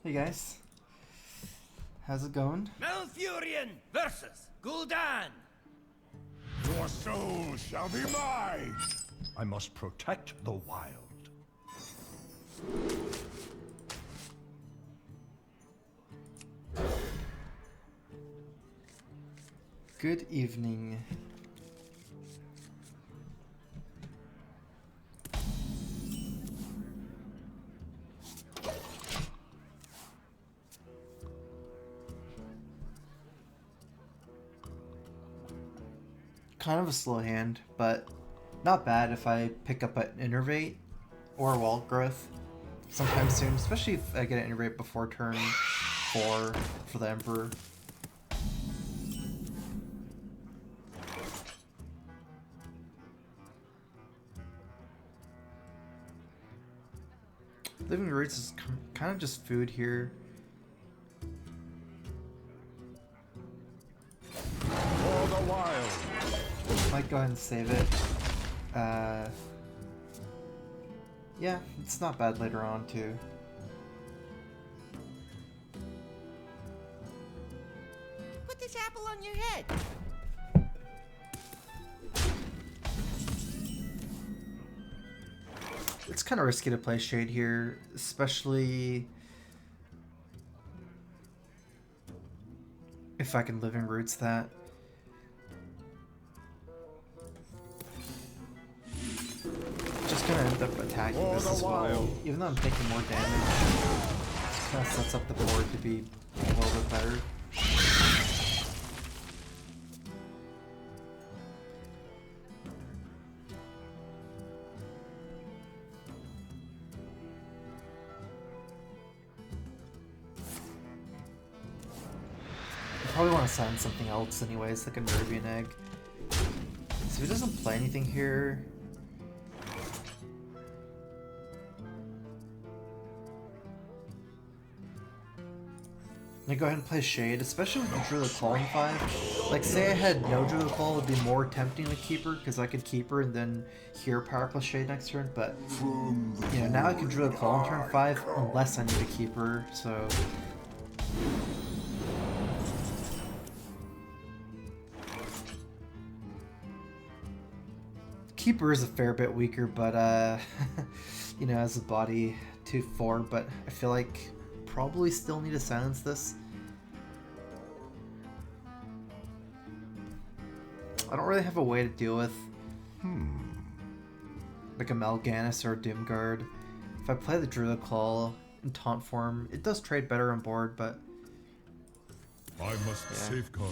Hey guys, how's it going? Malfurion versus Gul'dan. Your soul shall be mine! I must protect the wild. Good evening. Kind of a slow hand, but not bad if I pick up an innervate or a wall growth sometime soon, especially if I get an innervate before turn 4 for the Emperor. Living Roots is kind of just food here. For the wild! Might go ahead and save it. Yeah, it's not bad later on too. Put this apple on your head. It's kind of risky to play Shade here, especially if I can Living Roots that. Just gonna end up attacking this as well, even though I'm taking more damage. Just kind of sets up the board to be a little bit better. I probably want to sign something else anyways, like a Nervian Egg. So if he doesn't play anything here... I'm gonna go ahead and play Shade, especially with the Druid Claw in 5. Like, say I had no Druid Claw, it would be more tempting to keep her, because I could keep her and then hear Power plus Shade next turn, but, you know, now I can Druid Claw on turn 5, unless I need to keep her, so... Keeper is a fair bit weaker, but, you know, as a body 2-4, but I feel like probably still need to silence this. I don't really have a way to deal with like a Mal'Ganis or a Doomguard. If I play the Druid Claw in taunt form, it does trade better on board, but I must safeguard.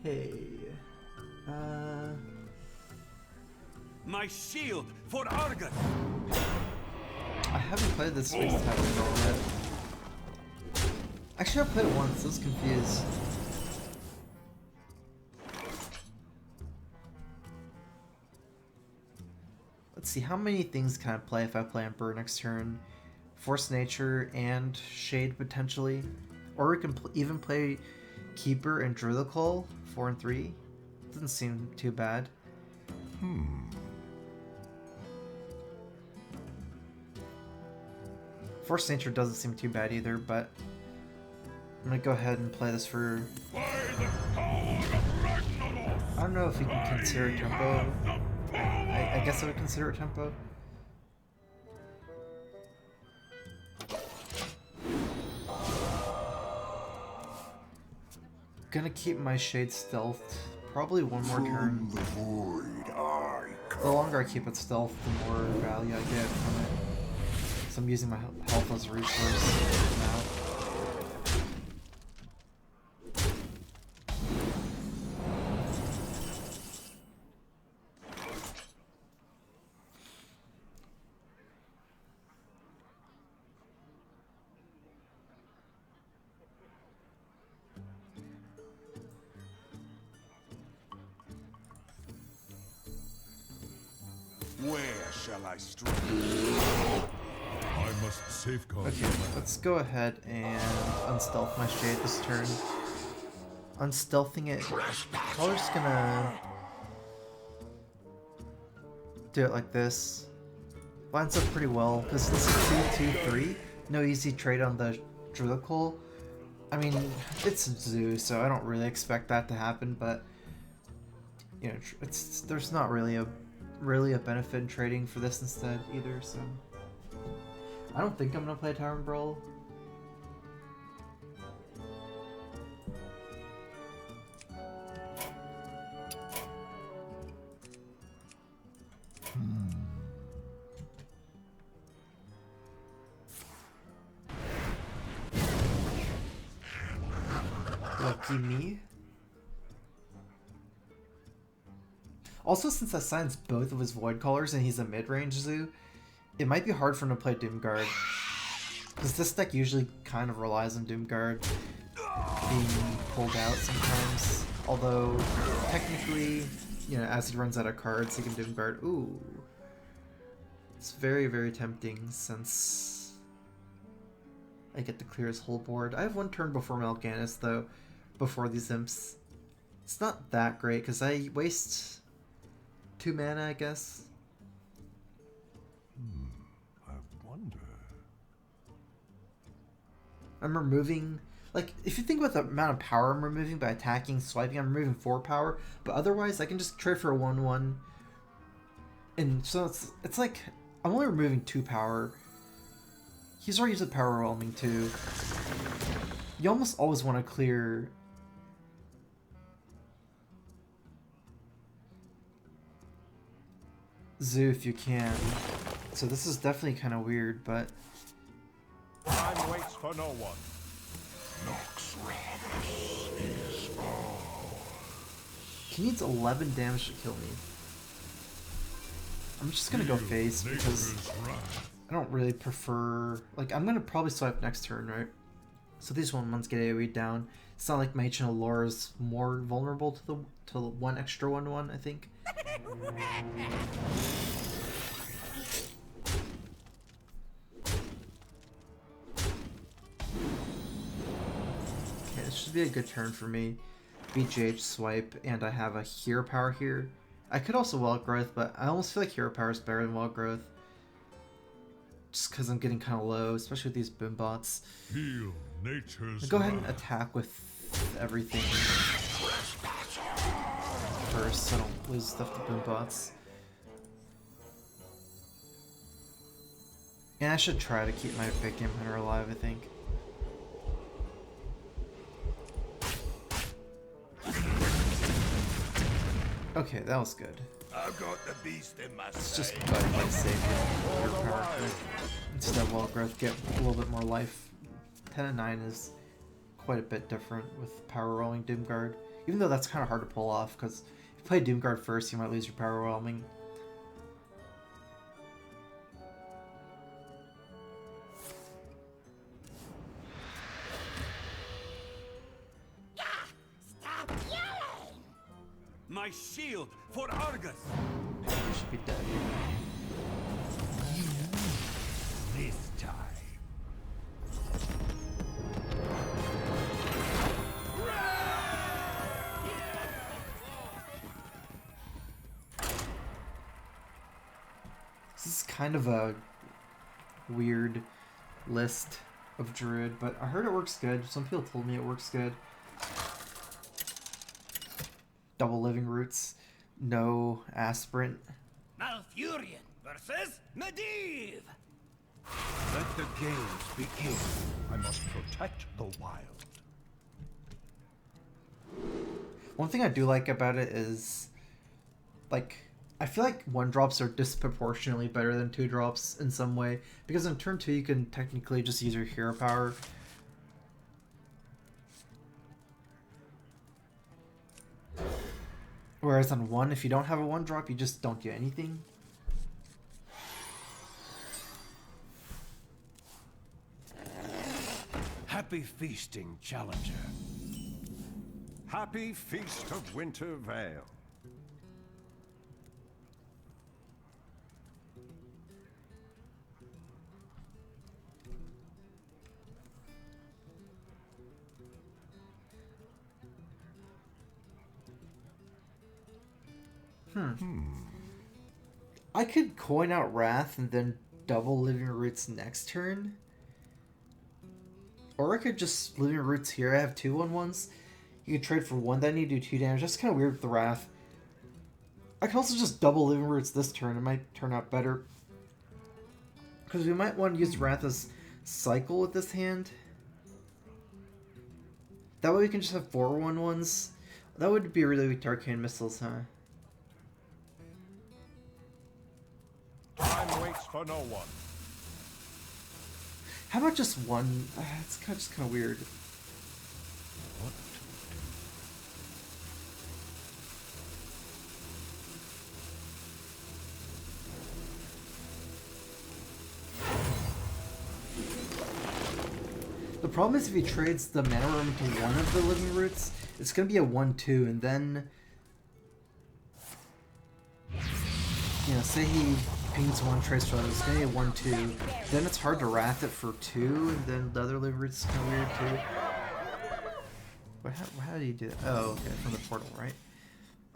Hey, My shield for Argon. I haven't played this Space Tavern yet. Actually, I played it once. I was confused. Let's see, how many things can I play if I play Emperor next turn? Force Nature and Shade potentially, or we can even play Keeper and Druid Claw 4 and 3. Doesn't seem too bad. Force Nature doesn't seem too bad either, but I'm gonna go ahead and play this for... I don't know if you can consider it tempo. I guess I would consider it tempo. Gonna keep my Shade stealthed. Probably one more turn. The longer I keep it stealth, the more value I get from it. So I'm using my health as a resource now. Where shall I strike? I must safeguard. Okay, let's go ahead and unstealth my Shade this turn. Unstealthing it, probably just gonna do it like this. lines up pretty well because this is 2-2-3. No easy trade on the Druid. I mean, it's Zoo, so I don't really expect that to happen. But you know, there's not really a benefit in trading for this instead either. So I don't think I'm gonna play Tavern Brawl. Lucky me. Also, since I signed both of his Void Callers and he's a mid-range Zoo, it might be hard for him to play Doomguard. Because this deck usually kind of relies on Doomguard being pulled out sometimes. Although, technically, you know, as he runs out of cards, he can Doomguard. Ooh. It's very, very tempting since I get to clear his whole board. I have one turn before Mal'Ganis, though, before these imps. It's not that great, because I waste 2 mana, I guess. I wonder. I'm removing... Like, if you think about the amount of power I'm removing by attacking, swiping, I'm removing 4 power, but otherwise I can just trade for a 1-1. And so it's like, I'm only removing 2 power. He's already used the power overwhelming too. You almost always want to clear Zoo if you can. So this is definitely kind of weird, but Time waits for no one. he needs 11 damage to kill me. I'm just gonna go face because I don't really prefer... Like, I'm gonna probably swipe next turn, right? So these 1/1s get AoE down. It's not like my Ancient Allure is more vulnerable to the one extra 1/1, I think. Okay, this should be a good turn for me. BGH swipe, and I have a hero power here. I could also Wild Growth, but I almost feel like hero power is better than Wild Growth. Just because I'm getting kind of low, especially with these boom bots. Feel nature's I'll go ahead and attack with everything first so I don't lose stuff to boom bots. And I should try to keep my big game hunter alive, I think. Okay, that was good. I've got the beast in my It's just by saving your power instead of Wild Growth, get a little bit more life. 10 and 9 is quite a bit different with power rolling Doomguard. Even though that's kind of hard to pull off, because if you play Doomguard first, you might lose your power whelming. Stop yelling! My shield for Argus! You should be dead. This time. This is kind of a weird list of Druid, but I heard it works good. Some people told me it works good. Double Living Roots, no Aspirant. Malfurion versus Medivh! Let the games begin. I must protect the wild. One thing I do like about it is, like, I feel like 1-drops are disproportionately better than 2-drops in some way, because in turn 2 you can technically just use your hero power. Whereas on 1, if you don't have a 1-drop, you just don't do anything. Happy feasting, challenger. Happy Feast of Winter Vale. I could coin out Wrath and then double Living Roots next turn. Or I could just Living Roots here. I have 2/1/1s. You could trade for 1, then you do 2 damage. That's kind of weird with the Wrath. I can also just double Living Roots this turn. It might turn out better. Because we might want to use Wrath as Cycle with this hand. That way we can just have 4/1/1s. That would be really weak to Arcane Missiles, huh? Time waits for no one. How about just 1? It's just kind of weird. What? The problem is if he trades the mana room to one of the Living Roots, it's going to be a 1/2, and then, you know, say he pings 1, trades for other, it's going to be a 1/2. Then it's hard to Wrath it for 2, and then the other Living Roots is kind of weird too. But how do you do that? Oh, okay, from the portal, right?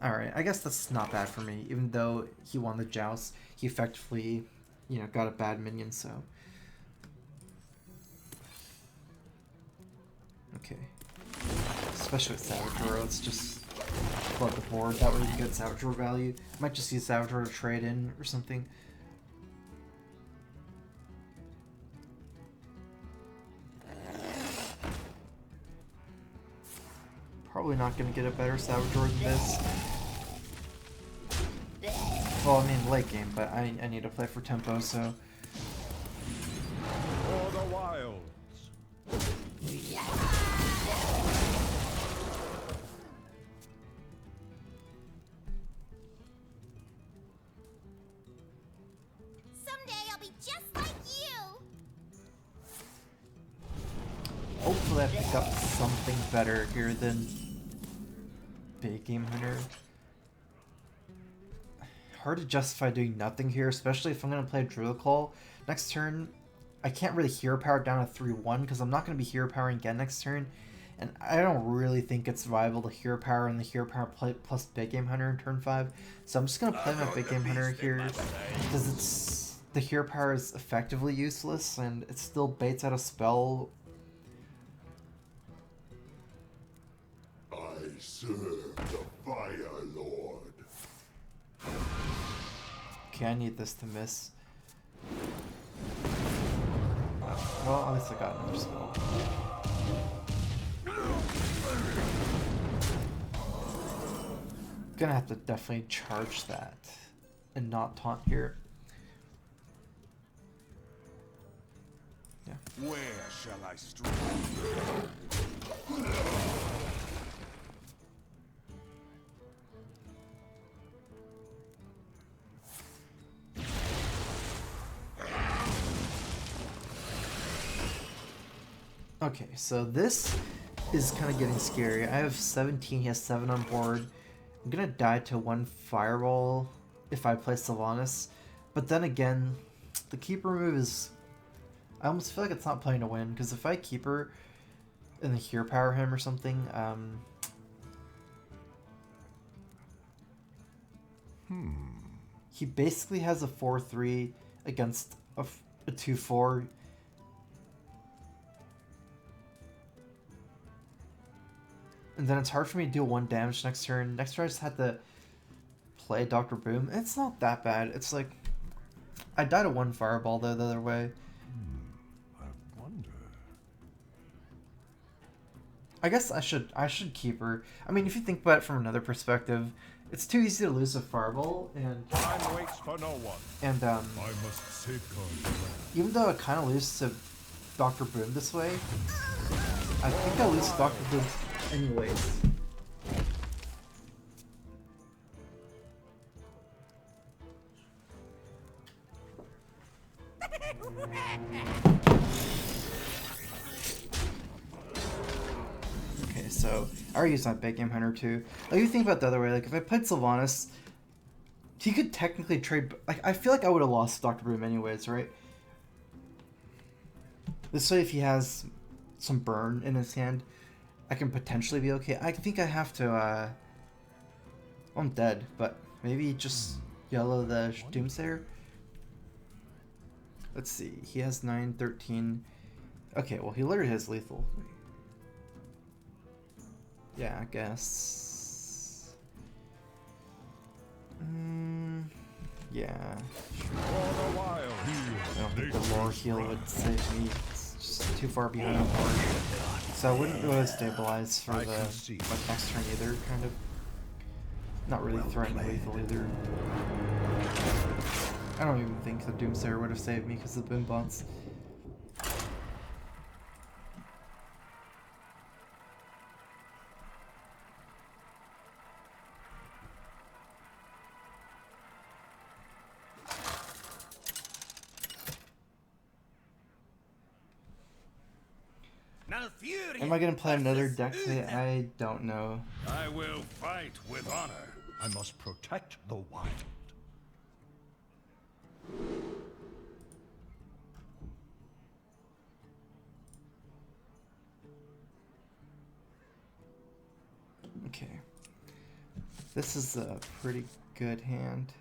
Alright, I guess that's not bad for me. Even though he won the joust, he effectively, you know, got a bad minion, so. Okay. Especially with Savage Roar, let's just flood the board. That way we can get Savage Roar value. Might just use Savage Roar to trade in or something. Probably not going to get a better Savage Roar than this. Well, I mean late game, but I need to play for tempo, so. For the wilds. Someday I'll be just like you. Hopefully I pick up something better here than Big Game Hunter. Hard to justify doing nothing here, especially if I'm going to play Druid Claw next turn. I can't really hero power down to 3/1 because I'm not going to be hero powering again next turn. And I don't really think it's viable to hero power and the hero power play plus Big Game Hunter in turn 5. So I'm just going to play my Big Game Hunter here because the hero power is effectively useless and it still baits out a spell. I serve the Fire Lord. Okay, I need this to miss. Well, at least I got another spell. Gonna have to definitely charge that and not taunt here. Yeah. Where shall I strike? Okay, so this is kind of getting scary. I have 17, he has 7 on board. I'm gonna die to 1 fireball if I play Sylvanas. But then again, the keeper move is... I almost feel like it's not playing to win, because if I keeper and the hero power him or something, he basically has a 4/3 against a 2/4. And then it's hard for me to do 1 damage next turn. Next turn I just had to play Dr. Boom. It's not that bad. It's like... I died to 1 fireball though the other way. I wonder. I guess I should keep her. I mean, if you think about it from another perspective, it's too easy to lose a fireball, and Time waits for no one. and I must safeguard the land. even though I kind of lose to Dr. Boom this way, I think I lose to Dr. Boom anyways. Okay, so I already used my Big Game Hunter too. Like, you think about it the other way, like if I played Sylvanas, he could technically trade. Like, I feel like I would have lost Dr. Boom anyways, right? This way, if he has some burn in his hand, I can potentially be okay. I think I have to. I'm dead, but maybe just yellow the Doomsayer. Let's see. He has 9, 13. Okay, well, he literally has lethal. Yeah, I guess. Yeah. For a while I don't think the lore heal would save me. It's just too far behind on board. So I wouldn't really stabilize for the next turn either, kind of. Not really threatening lethal either. I don't even think the Doomsayer would have saved me because of the Bimbots. Am I gonna play another deck today? I don't know. I will fight with honor. I must protect the wild. Okay. This is a pretty good hand.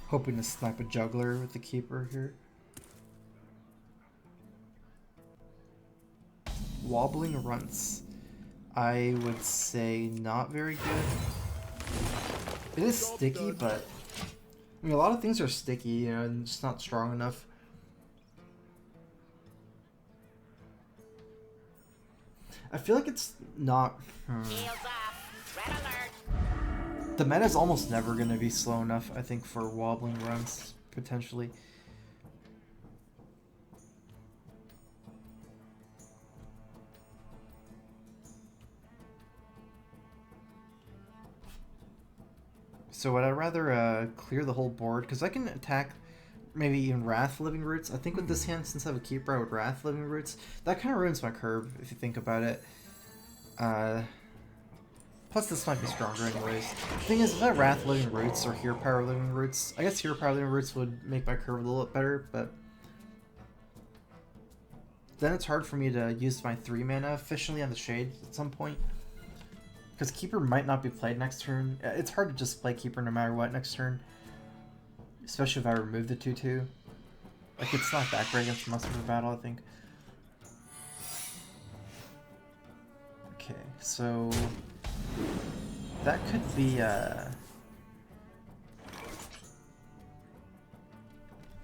Hoping to snipe a juggler with the keeper here. Wobbling runts. I would say not very good. It is sticky, but I mean a lot of things are sticky, you know, and it's not strong enough. I feel like it's not. The meta is almost never going to be slow enough, I think, for wobbling runs, potentially. So would I rather clear the whole board? Because I can attack maybe even Wrath Living Roots. I think with this hand, since I have a Keeper, I would Wrath Living Roots. That kind of ruins my curve, if you think about it. Plus, this might be stronger anyways. The thing is, if I had Wrath Living Roots or Hero Power Living Roots, I guess Hero Power Living Roots would make my curve a little bit better, but then it's hard for me to use my 3 mana efficiently on the Shade at some point. Because Keeper might not be played next turn. It's hard to just play Keeper no matter what next turn. Especially if I remove the 2/2. Like, it's not that great against Monster of Battle, I think. Okay, so that could be I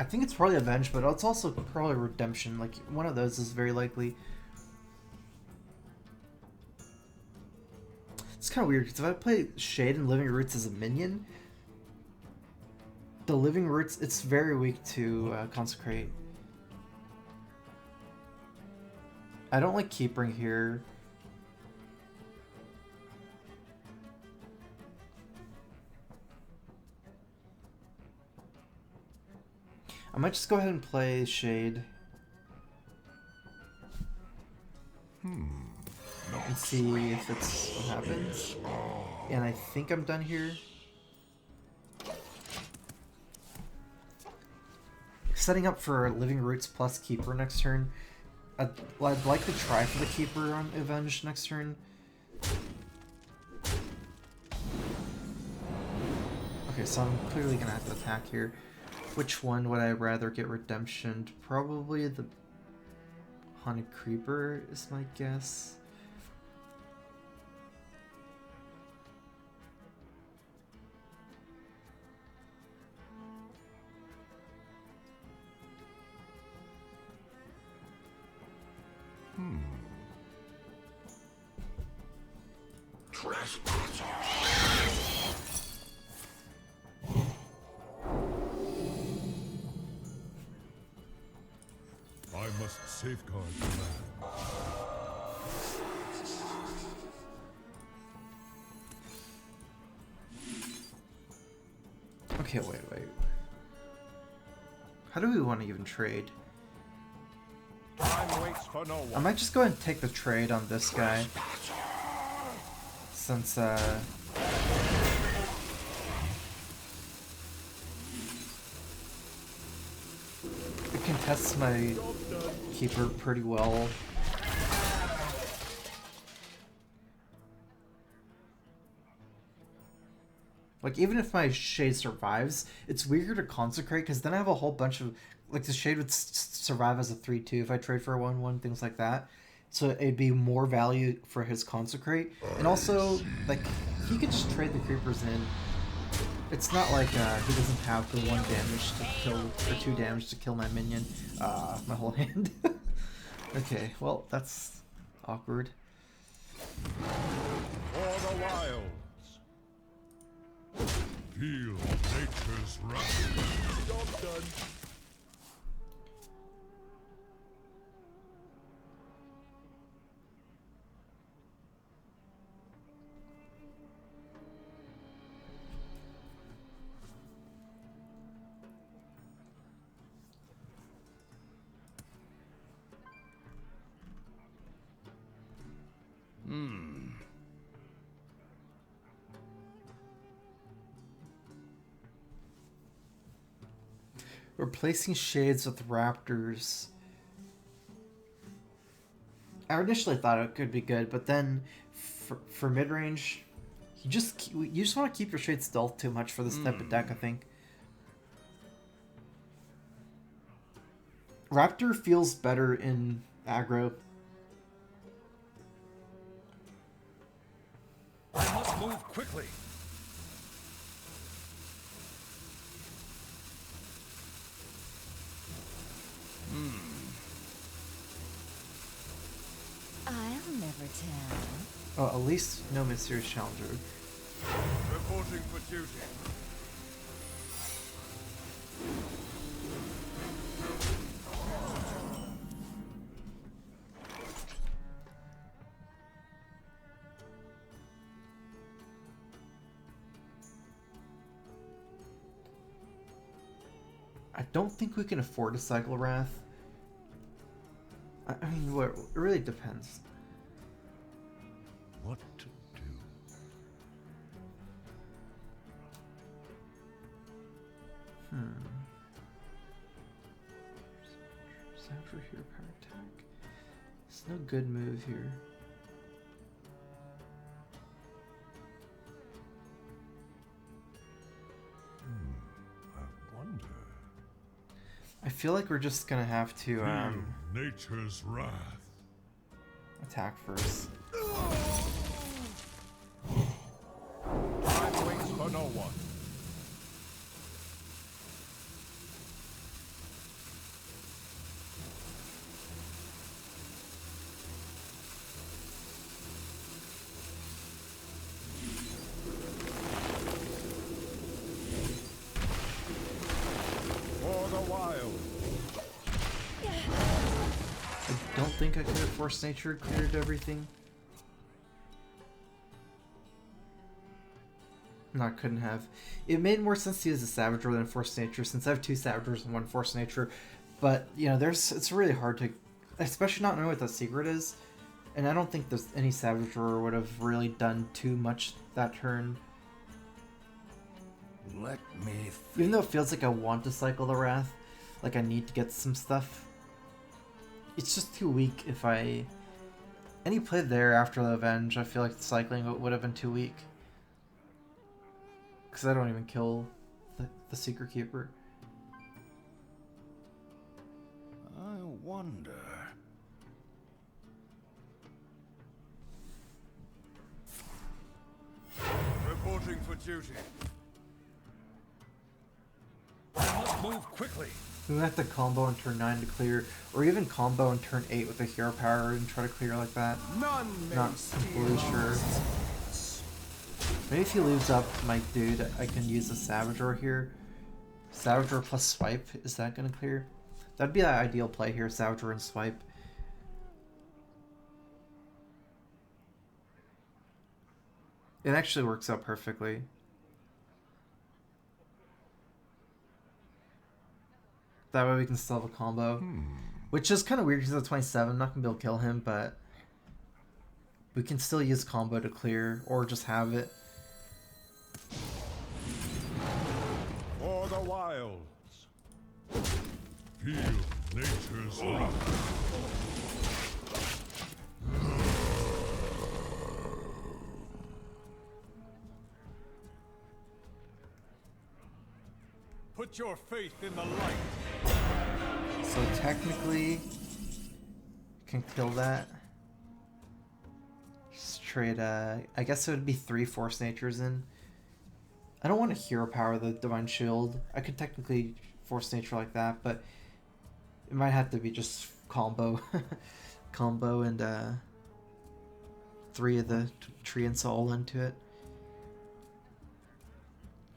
think it's probably Avenge, but it's also probably Redemption. Like, one of those is very likely. It's kind of weird, because if I play Shade and Living Roots as a minion, the Living Roots, it's very weak to Consecrate. I don't like Keepering here. I might just go ahead and play Shade. And see if it's what happens. And I think I'm done here. Setting up for Living Roots plus Keeper next turn. I'd like to try for the Keeper on Avenge next turn. Okay, so I'm clearly gonna have to attack here. Which one would I rather get Redemptioned? Probably the Haunted Creeper is my guess. I must safeguard the land. Okay, wait. How do we want to even trade? Time waits for no I one. might just go ahead and take the trade on this guy. Since, it contests my keeper pretty well. Like, even if my Shade survives, it's weirder to Consecrate, because then I have a whole bunch of... Like, the Shade would survive as a 3-2 if I trade for a 1-1, things like that. So it'd be more value for his Consecrate. And also, like, he could just trade the Creepers in. It's not like he doesn't have the 1 damage to kill, or 2 damage to kill my minion. My whole hand. Okay, well, that's awkward. For the wilds. Feel nature's wrath. Job done. Replacing Shades with Raptors. I initially thought it could be good, but then for mid-range, you just want to keep your Shade stealth too much for this type of deck, I think. Raptor feels better in aggro. I must move quickly. I'll never tell. Oh, at least no Mysterious Challenger. Reporting for duty. I don't think we can afford to cycle Wrath. I mean, what? It really depends. What to do? Savage here, power attack. It's no good move here. I wonder. I feel like we're just gonna have to Feel nature's wrath. attack first. Time waits for no one. For the wild. I don't think I could have Force Nature cleared everything. No, I couldn't have. It made more sense to use a Savager than Force Nature, since I have 2 Savagers and 1 Force Nature. But, you know, it's really hard to, especially not knowing what the secret is. And I don't think there's any Savager would have really done too much that turn. Let me Even though it feels like I want to cycle the Wrath, like I need to get some stuff, it's just too weak if I... Any play there after the Avenge, I feel like the cycling would have been too weak. Because I don't even kill the Secret Keeper. I wonder. Reporting for duty. I must move quickly. We would have to combo on turn 9 to clear, or even combo on turn 8 with a hero power and try to clear like that. None Not completely sure. Maybe if he leaves up my dude, I can use a Savager here. Savager plus Swipe, is that gonna clear? That'd be the ideal play here, Savager and Swipe. It actually works out perfectly. That way we can still have a combo. Which is kind of weird because at 27, I'm not going to be able to kill him, but we can still use combo to clear or just have it. For the wilds. Feel nature's wrath. Put your faith in the light. So technically, can kill that. Just trade, I guess it would be 3 Force Natures in. I don't want to hero power the Divine Shield. I could technically Force Nature like that, but it might have to be just combo. Combo and 3 of the Tree and Soul into it.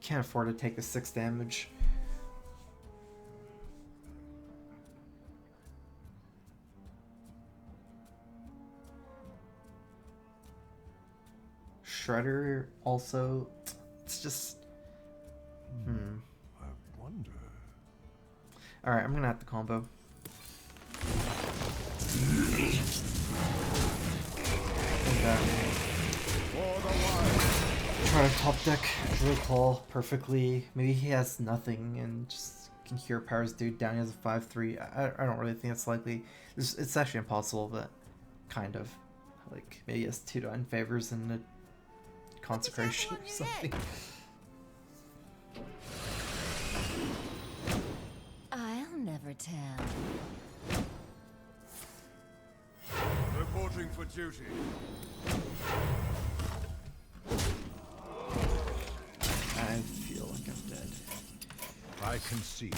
Can't afford to take the 6 damage. Shredder also, it's just, I wonder. Alright, I'm gonna have to combo. And, For the wilds. try to top deck Druid Call perfectly. Maybe he has nothing and just can hero powers dude down. He has a 5/3. I don't really think it's likely. It's actually impossible, but kind of. Like, maybe he has 2 Divine Favors and a Consecration or something. I'll never tell. Reporting for duty. I feel like I'm dead. I concede.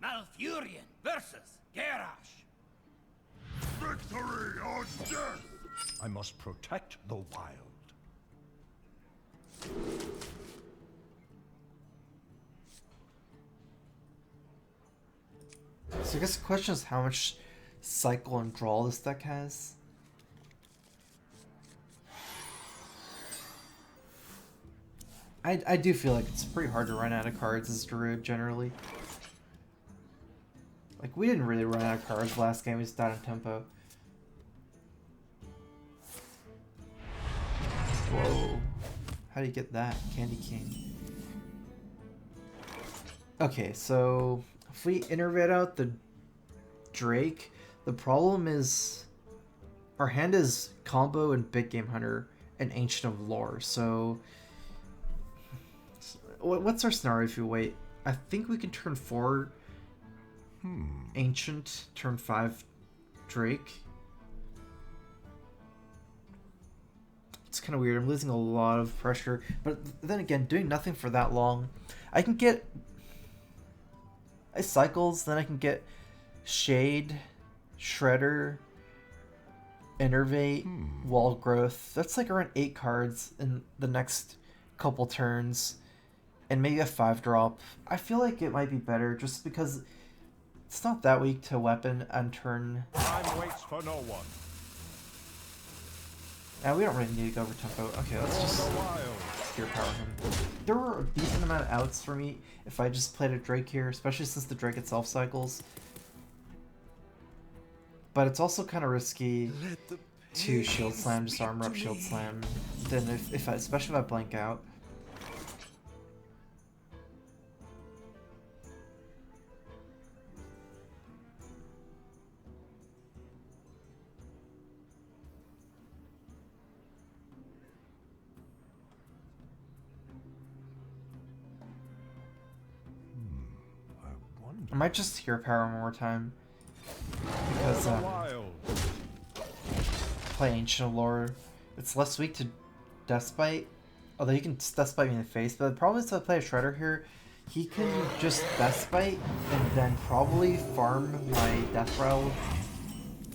Malfurion versus Garrosh. Victory or death! I must protect the wild. So I guess the question is how much cycle and draw this deck has. I do feel like it's pretty hard to run out of cards as Druid generally. Like, we didn't really run out of cards last game, we just died in tempo. Whoa. How do you get that? Candy King. Okay, so if we innervate out the Drake, the problem is our hand is Combo and Big Game Hunter and Ancient of Lore, so what's our scenario if we wait? I think we can turn 4 Ancient, turn 5 Drake. It's kind of weird. I'm losing a lot of pressure, but then again, doing nothing for that long, I can get cycles, then I can get Shade, Shredder, Innervate, Wall Growth. That's like around 8 cards in the next couple turns, and maybe a 5-drop. I feel like it might be better just because it's not that weak to weapon on turn. Time waits for no one. Now we don't really need to go over tempo. Okay, let's just For the wild. hero power him. There were a decent amount of outs for me if I just played a Drake here, especially since the Drake itself cycles. But it's also kind of risky to shield slam, just armor up shield slam. Then if I, especially if I blank out. I wonder. I might just hero power one more time. Because For the wild. play Ancient of Lore, it's less weak to Deathbite. Although he can Deathbite me in the face, but the problem is if I play a Shredder here, he can just Deathbite and then probably farm my Death Rattle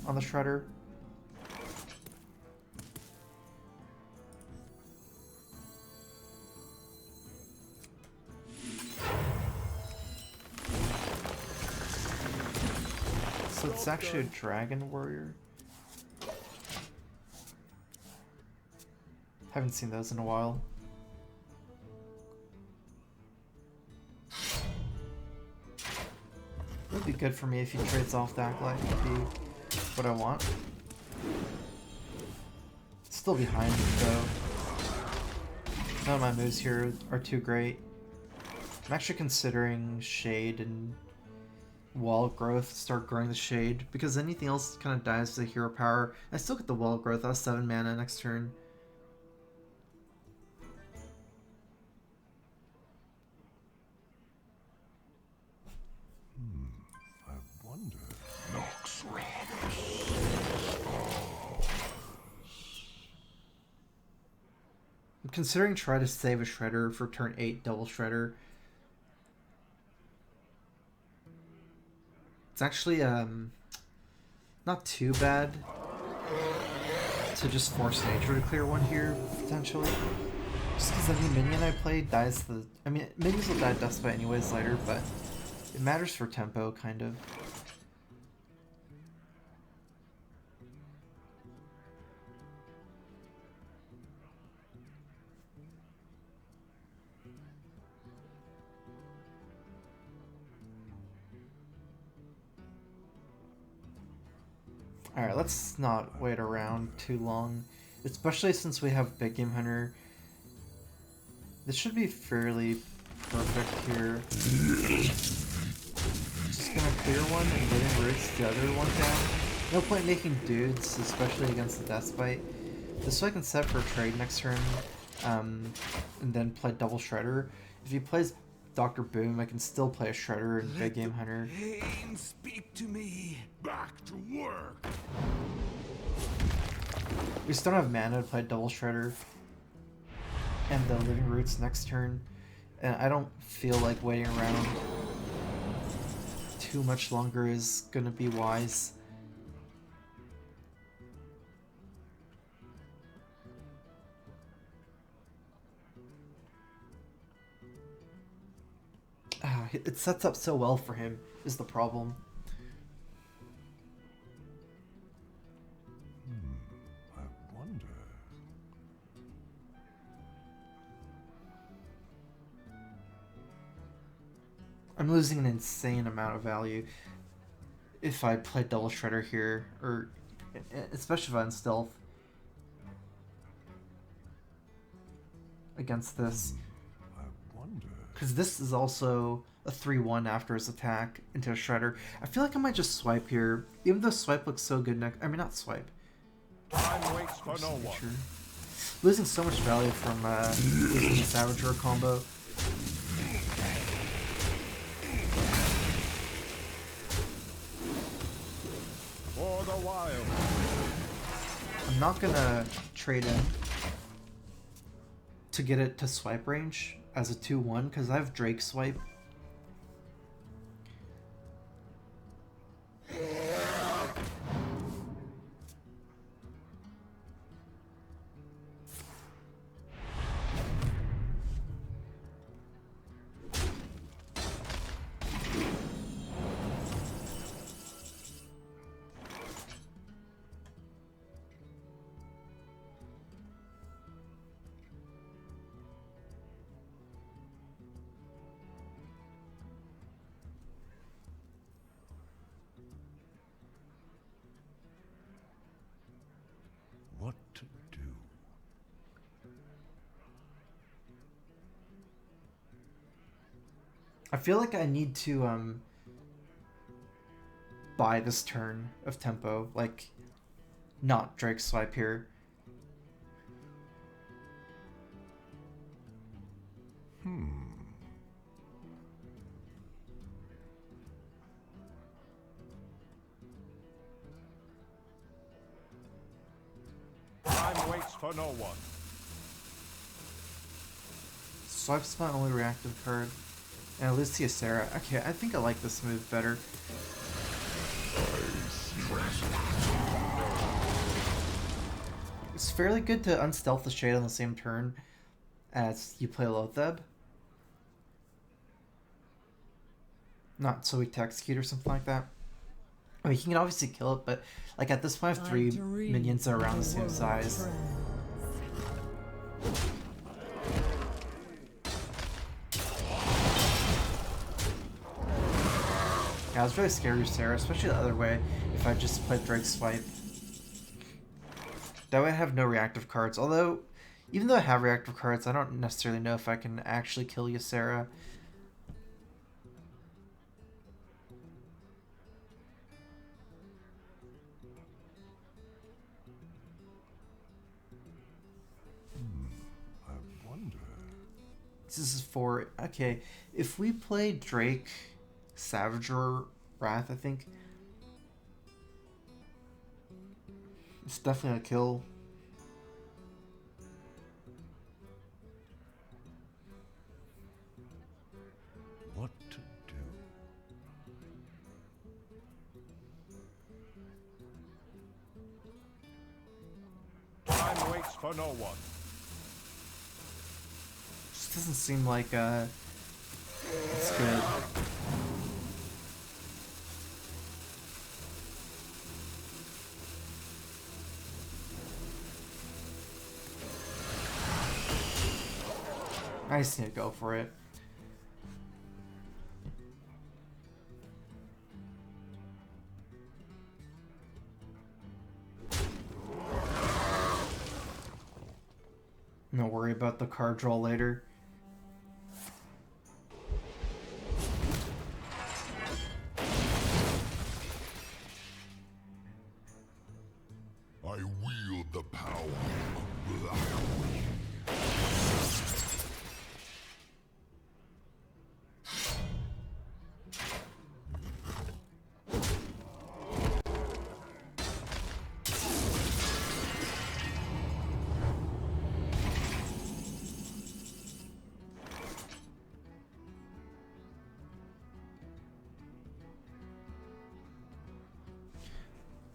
on the Shredder. It's actually a dragon warrior. Haven't seen those in a while. It would be good for me if he trades off the Acolyte. Would be what I want. Still behind though. None of my moves here are too great. I'm actually considering Shade and Wall Growth, start growing the Shade, because anything else kind of dies to the hero power. I still get the Wall Growth, that's 7 mana next turn. I wonder. I'm considering try to save a Shredder for turn 8 double Shredder. It's actually not too bad to just force nature to clear one here, potentially. Just because any minion I play dies the... I mean, minions will die Dustbite anyways later, but it matters for tempo, kind of. Alright, let's not wait around too long, especially since we have Big Game Hunter. This should be fairly perfect here. Just gonna clear one and letting Roots the other one down. No point making dudes, especially against the Deathbite. This way I can set for a trade next turn, and then play double Shredder. If he plays Dr. Boom, I can still play a Shredder and Big Game Hunter. Pain speak to me. Back to work. We just don't have mana to play double Shredder and the Living Roots next turn, and I don't feel like waiting around too much longer is gonna be wise. It sets up so well for him, is the problem. I wonder. I'm losing an insane amount of value if I play double Shredder here, or especially if I'm stealth against this. I wonder. Because this is also a 3-1 after his attack into a Shredder. I feel like I might just swipe here, even though swipe looks so good next. I mean, not swipe. Time waits for no one. Sure. Losing so much value from losing the Savager combo. For the wild. I'm not gonna trade in to get it to swipe range as a 2-1 because I have Drake swipe. What to do? I feel like I need to buy this turn of tempo, like not Drake swipe here. Time waits for no one. Swipe's my only reactive card. And I lose to Sarah. Okay, I think I like this move better. It's fairly good to unstealth the Shade on the same turn as you play Lotheb. Not so weak to execute or something like that. I mean, he can obviously kill it, but like at this point, I have 3 minions that are around the same size. Yeah, I was really scared of Sarah, especially the other way, if I just played Drake Swipe. That way I have no reactive cards, although, even though I have reactive cards, I don't necessarily know if I can actually kill Ysera. I wonder. This is for, okay, if we play Drake, Savager, Wrath, I think, it's definitely a kill. What to do? Time waits for no one. Just doesn't seem like it's good. I just need to go for it. Don't worry about the card draw later. I wield the power of black.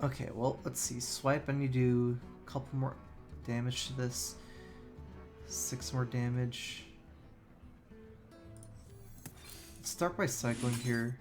Okay, well, let's see. Swipe, I need to do a couple more damage to this. 6 more damage. Let's start by cycling here.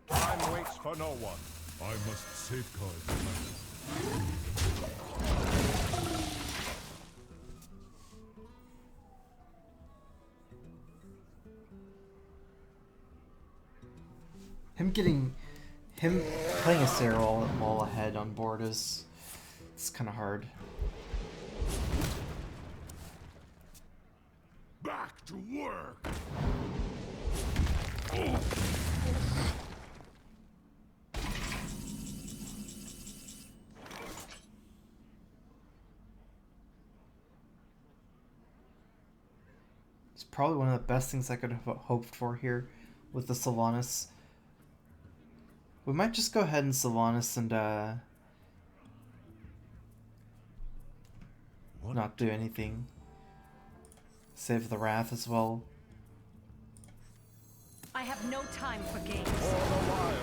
Time waits for no one. I must safeguard the land. Him playing a Sarah all ahead on board it's kind of hard. Back to work. It's probably one of the best things I could have hoped for here with the Sylvanas. We might just go ahead and Sylvanas and not do anything. Save the Wrath as well. I have no time for games. For the wild.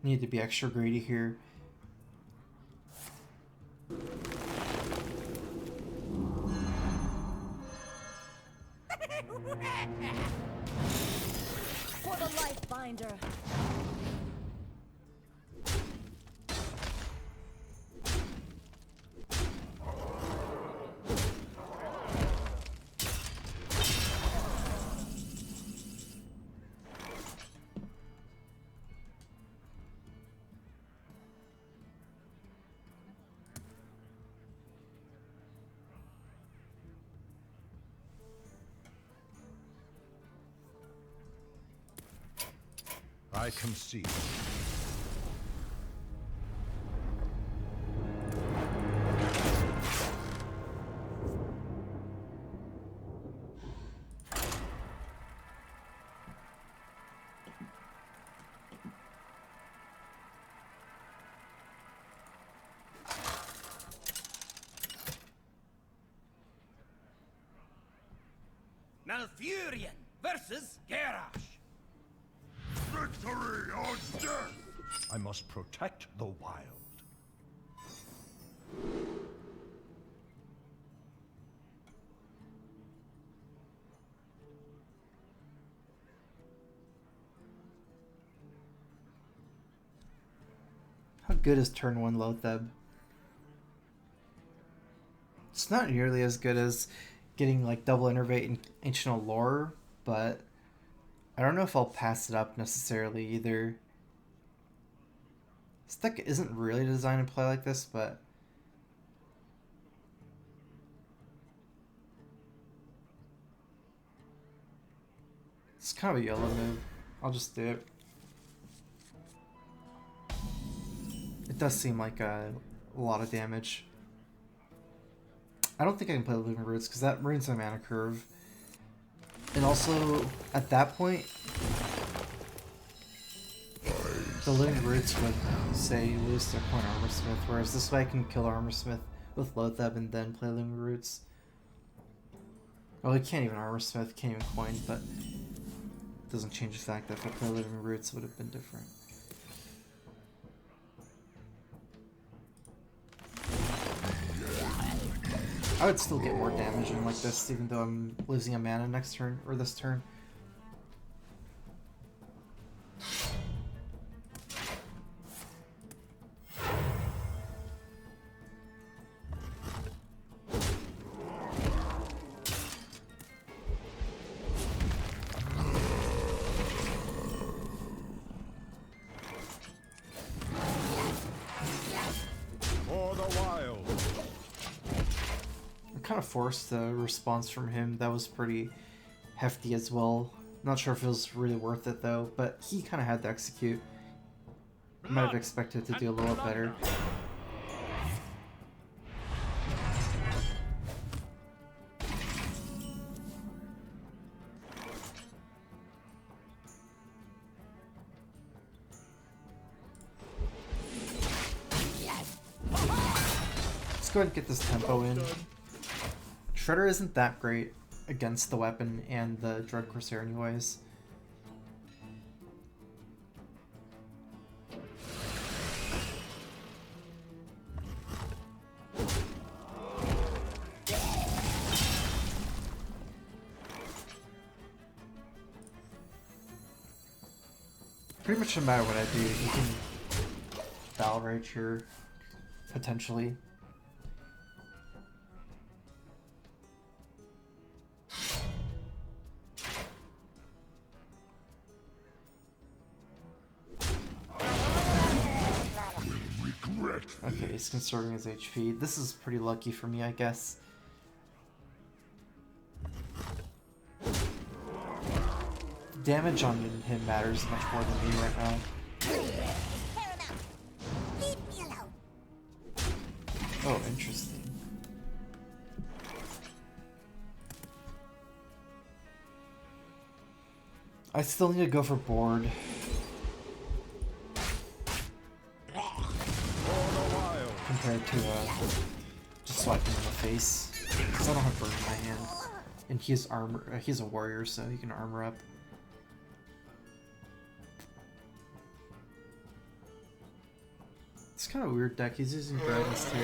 Need to be extra greedy here. For the life binder. I concede. Malfurion versus Garrosh. Victory or death! I must protect the wild. How good is turn 1 Lotheb? It's not nearly as good as getting like double innervate in Ancient Allure, but I don't know if I'll pass it up necessarily either. This deck isn't really designed to play like this, but it's kind of a yellow move. I'll just do it. It does seem like a lot of damage. I don't think I can play Living Roots because that ruins my mana curve. And also, at that point, the Living Roots would say you lose their point Armor Smith, whereas this way I can kill Armor Smith with Lotheb and then play Living Roots. Well, he can't even Armor Smith, can't even coin, but it doesn't change the fact that if I play Living Roots, it would have been different. I would still get more damage in like this, even though I'm losing a mana next turn, or this turn. For the wild. Kind of forced a response from him that was pretty hefty as well. Not sure if it was really worth it though, but he kind of had to execute. Might have expected to do a little better. Let's go ahead and get this tempo in. Shredder isn't that great against the weapon and the Dread Corsair anyways. Pretty much no matter what I do, you can Battle Rage here, potentially. Okay, he's conserving his HP. This is pretty lucky for me, I guess. Damage on him matters much more than me right now. Leave me alone. Oh, interesting. I still need to go for board. Compared to just swiping in the face, because I don't have burn in my hand, and he has armor. He's a warrior, so he can armor up. It's kind of a weird deck. He's using dragons too.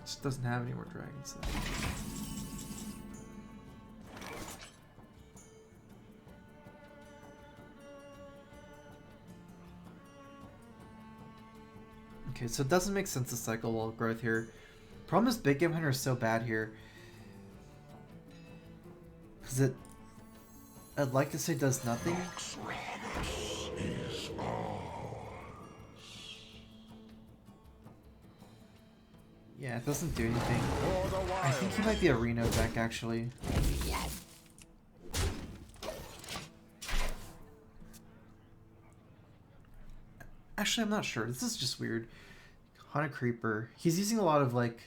Just doesn't have any more dragons though. Okay, so it doesn't make sense to cycle wall growth here. Problem is Big Game Hunter is so bad here. Because I'd like to say does nothing. Yeah, it doesn't do anything. I think he might be a Reno deck actually. Actually, I'm not sure. This is just weird. Haunted Creeper. He's using a lot of, like,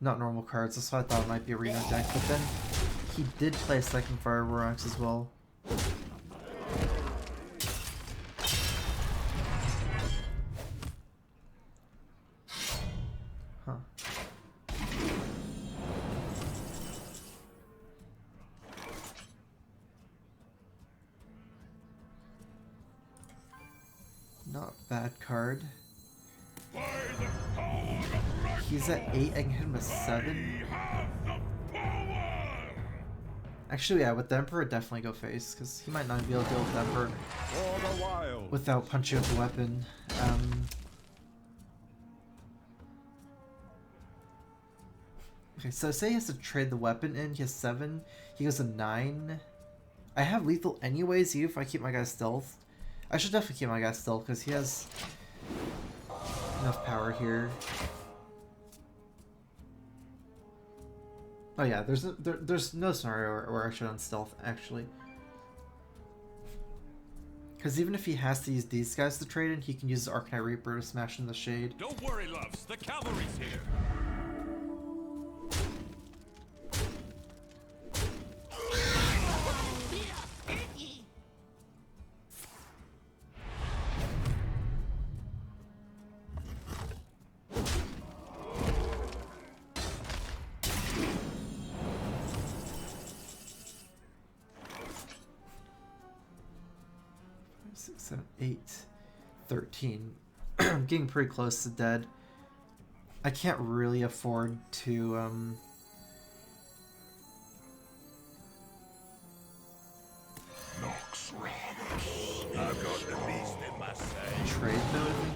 not normal cards. That's why I thought it might be a Reno deck. But then he did play Second Fire Rorax as well. Huh. Not a bad card. By the power of He's at 8, I can hit him with 7. have the power! Actually, yeah, with the Emperor, definitely go face, because he might not be able to deal with the Emperor For the wild. without punching with the weapon. Okay, so say he has to trade the weapon in, he has 7, he goes to 9. I have lethal anyways, even if I keep my guy stealth. I should definitely keep my guy stealth, because he has enough power here. Oh yeah, there's no scenario where I should unstealth, actually. Because even if he has to use these guys to trade in, he can use the Arcanite Reaper to smash in the shade. Don't worry, loves. The cavalry's here. Six, 7, 8, 13. I'm getting pretty close to dead. I can't really afford to Nox Ramus. I've got the beast in my sight. trade though, I think.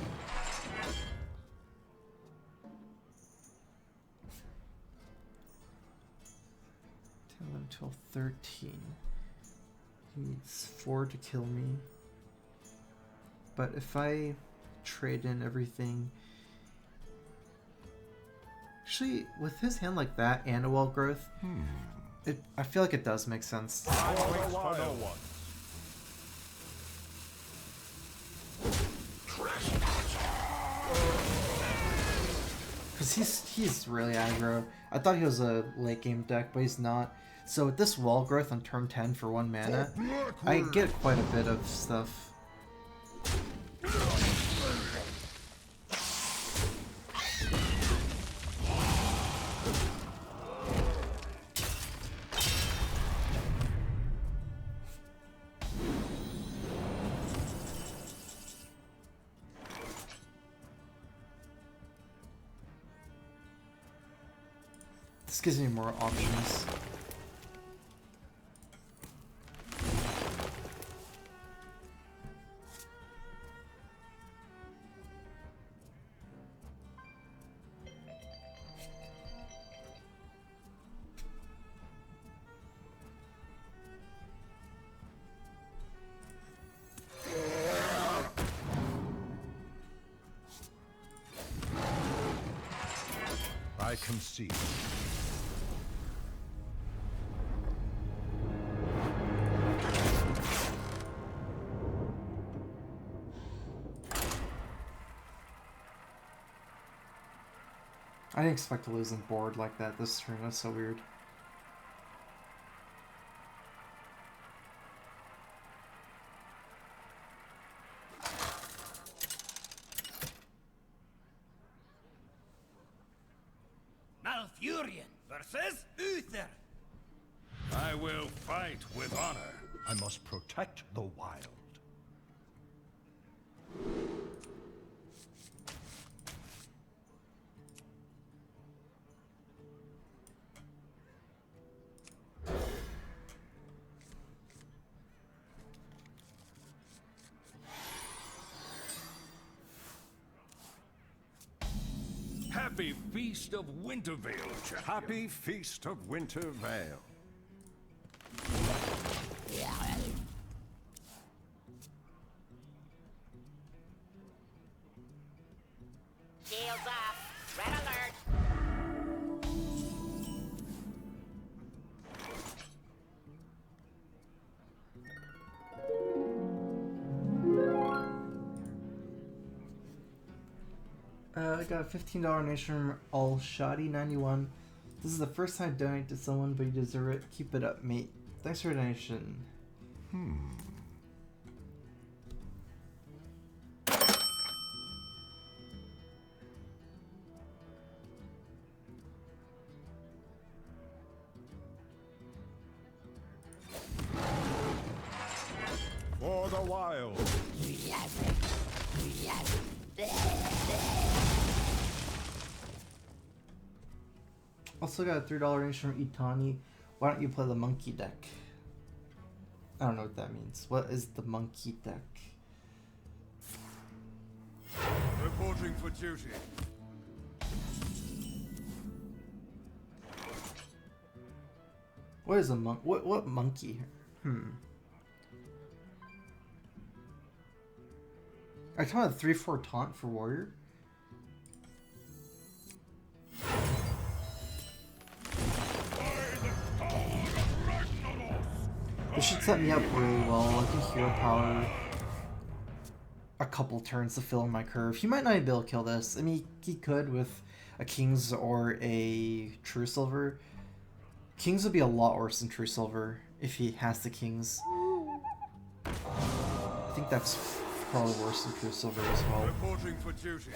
10, 11, 12, 13. He needs 4 to kill me. But if I trade in everything... Actually, with his hand like that and a wall growth, I feel like it does make sense. I wait for no one. Because he's really aggro. I thought he was a late game deck, but he's not. So with this wall growth on turn 10 for 1 mana, I get quite a bit of stuff. This gives me more options. I concede. I didn't expect to lose on board like that this turn. That's so weird. Malfurion versus Uther. I will fight with honor. I must protect the wild. Happy Feast of Wintervale, champion. Happy Feast of Wintervale. Shields up. Red alert. I got a $15 donation from All Shoddy 91. This is the first time I donate to someone, but you deserve it. Keep it up, mate. Thanks for your donation. For the wild. Also got a $3 range from Itani. Why don't you play the monkey deck? I don't know what that means. What is the monkey deck? Reporting for duty. What is a monk? What monkey? I talking about 3/4 taunt for warrior. This should set me up really well. I can hero power a couple turns to fill in my curve. He might not even be able to kill this. I mean, he could with a King's or a True Silver. Kings would be a lot worse than True Silver if he has the Kings. I think that's probably worse than True Silver as well. Reporting for duty.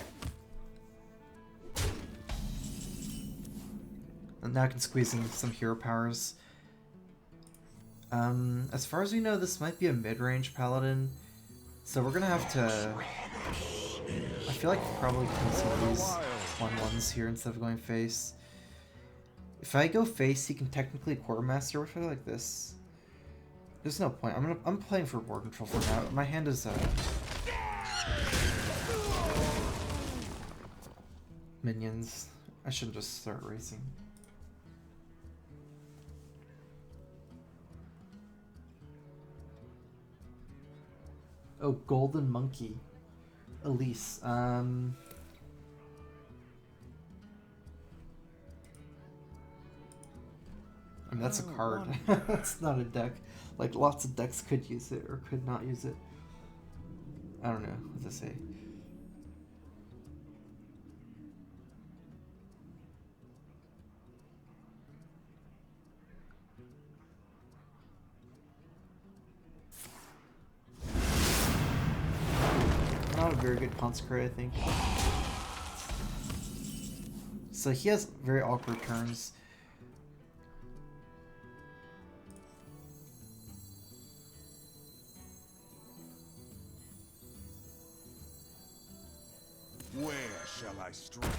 And now I can squeeze in some hero powers. As far as we know, this might be a mid-range paladin, so we're gonna have to. I feel like probably kill some of these 1/1s here instead of going face. If I go face, he can technically quartermaster. What if I go like this? There's no point. I'm playing for board control for now. My hand is minions. I shouldn't just start racing. Oh, Golden Monkey. Elise. I mean, that's a card. That's not a deck. Like, lots of decks could use it or could not use it. I don't know what to say. Not a very good consecrate, I think. So he has very awkward turns. Where shall I strike?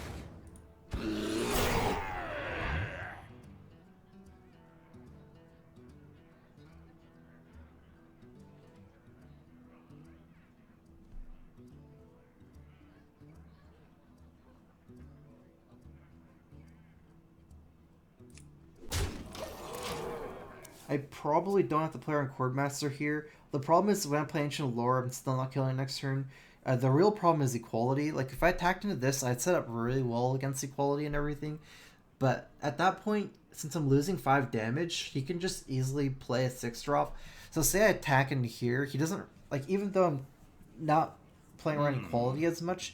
I probably don't have to play on Chordmaster here. The problem is when I play Ancient Lore, I'm still not killing next turn. The real problem is equality. Like, if I attacked into this, I'd set up really well against equality and everything. But at that point, since I'm losing 5 damage, he can just easily play a 6-drop. So say I attack into here, he doesn't... Like, even though I'm not playing around equality as much,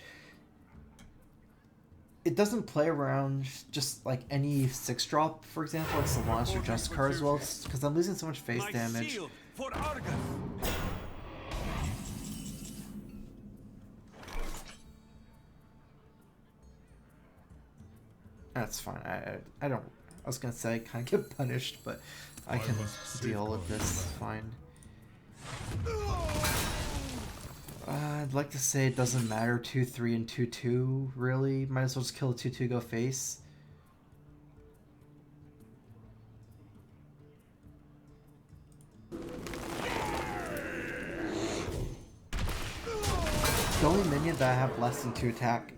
it doesn't play around just, like, any 6-drop, for example, like Sylvanas or Justicar as well, because I'm losing so much face damage. Shield for Argus. That's fine. I don't... I was gonna say I kind of get punished, but I can deal with this fine. I'd like to say it doesn't matter 2-3 and 2-2, really. Might as well just kill a 2-2, go face. The only minion that I have less than 2 attack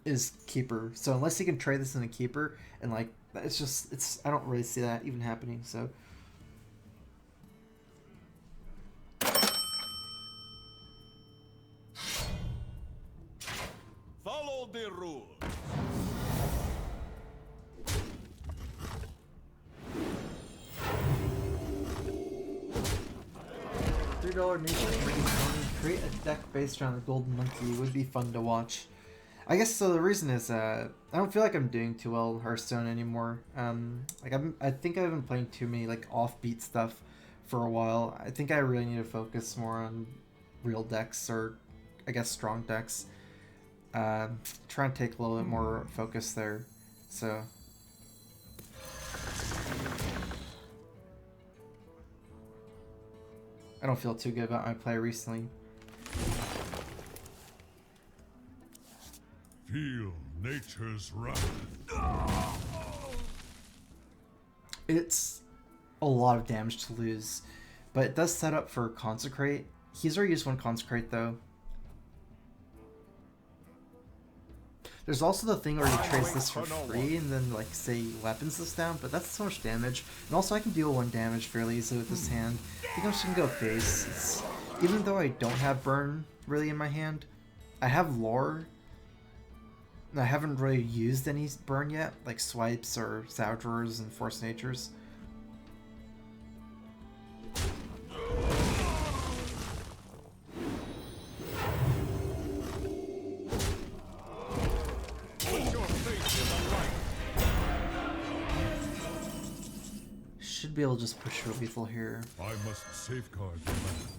is Keeper. So unless he can trade this in a Keeper, and like, it's just, I don't really see that even happening, so. Follow the rules. $3 nation create a deck based around the Golden Monkey would be fun to watch. I guess so. The reason is I don't feel like I'm doing too well in Hearthstone anymore. Like I think I've been playing too many like offbeat stuff for a while. I think I really need to focus more on real decks, or I guess strong decks. Try and take a little bit more focus there. So. I don't feel too good about my play recently. Feel nature's wrath. It's a lot of damage to lose, but it does set up for Consecrate. He's already used one Consecrate though. There's also the thing where you trace this for free and then like say weapons this down, but that's so much damage. And also I can deal 1 damage fairly easily with this hand. I think I'm just gonna go face. Even though I don't have burn really in my hand, I have lore. And I haven't really used any burn yet, like swipes or sourdrawers and force natures. Should be able to just push for lethal here. I must safeguard the land.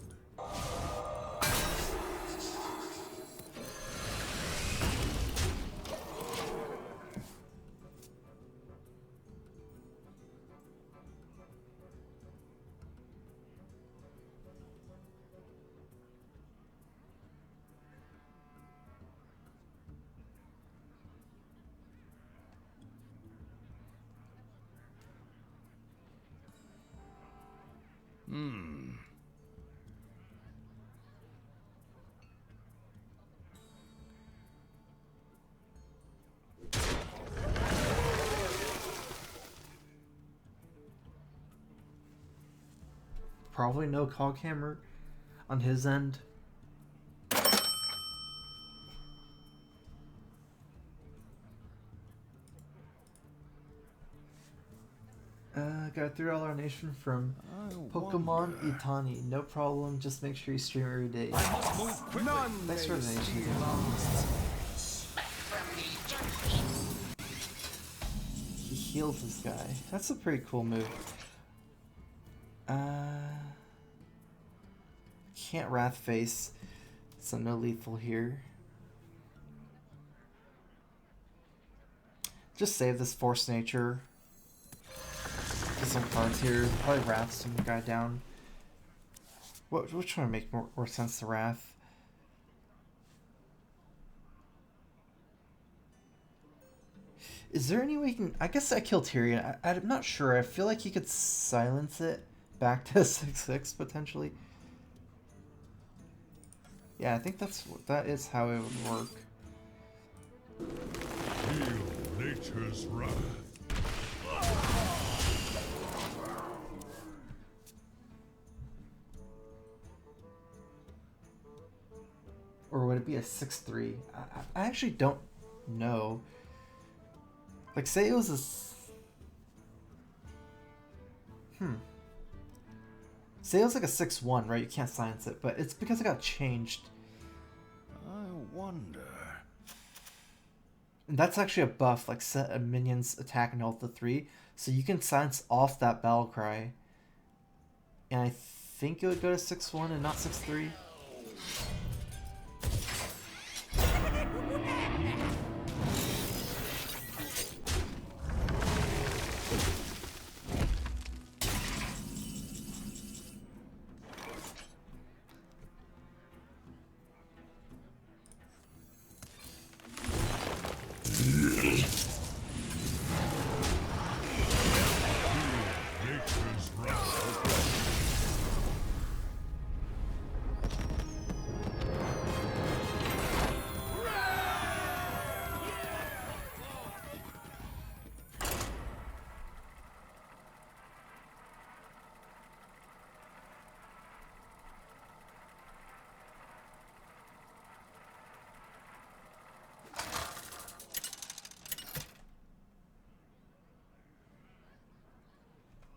Probably no Coghammer on his end. Got a $3 donation from Pokemon Itani. No problem, just make sure you stream every day. Thanks for the donation. He healed this guy. That's a pretty cool move. Can't Wrath Face, so no lethal here. Just save this Force Nature. Get some cards here. Probably Wrath some guy down. Which one would make more sense to Wrath? Is there any way you can... I guess I kill Tyrion. I'm not sure. I feel like you could silence it back to 6/6 potentially. Yeah, I think that is how it would work. Feel nature's wrath. Or would it be a 6/3? I actually don't know. Like, say it was a... Say it was like a 6/1, right? You can't silence it, but it's because it got changed. I wonder. And that's actually a buff, like set a minion's attack and health to 3, so you can silence off that battle cry. And I think it would go to 6/1 and not 6/3.